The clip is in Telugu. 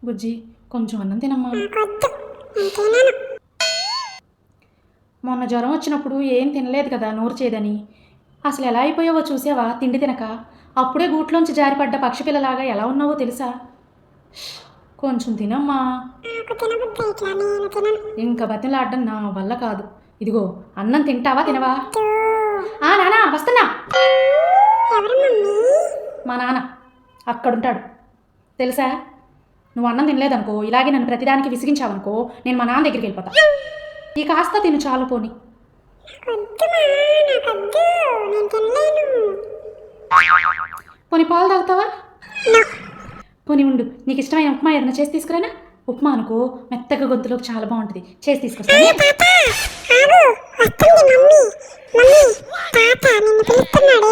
బుజ్జి కొంచెం అన్నం తినమ్మా. మొన్న జ్వరం వచ్చినప్పుడు ఏం తినలేదు కదా నోరు చేదని. అసలు ఎలా అయిపోయావో చూసావా తిండి తినక? అప్పుడే గూట్లోంచి జారిపడ్డ పక్షి పిల్లలాగా ఎలా ఉన్నావో తెలుసా? కొంచెం తినమ్మా. ఇంకా బతిలాడడం నా వల్ల కాదు. ఇదిగో అన్నం తింటావా తినవా? నానా వస్తున్నా. మా నాన్న అక్కడుంటాడు తెలుసా? నువ్వు అన్నం తినలేదనుకో, ఇలాగే నన్ను ప్రతిదానికి విసిగించావనుకో, నేను మా నాన్న దగ్గరికి వెళ్ళిపోతా. ఈ కాస్త తిను చాలు. పోని పోని పాలు తాగుతావా? పోని ఉండు, నీకు ఇష్టమైన ఉప్మా ఏదైనా చేసి తీసుకురానా? ఉప్మా అనుకో మెత్తగా గొంతులోకి చాలా బాగుంటుంది, చేసి తీసుకొస్తా. పిలుస్తున్నాడు.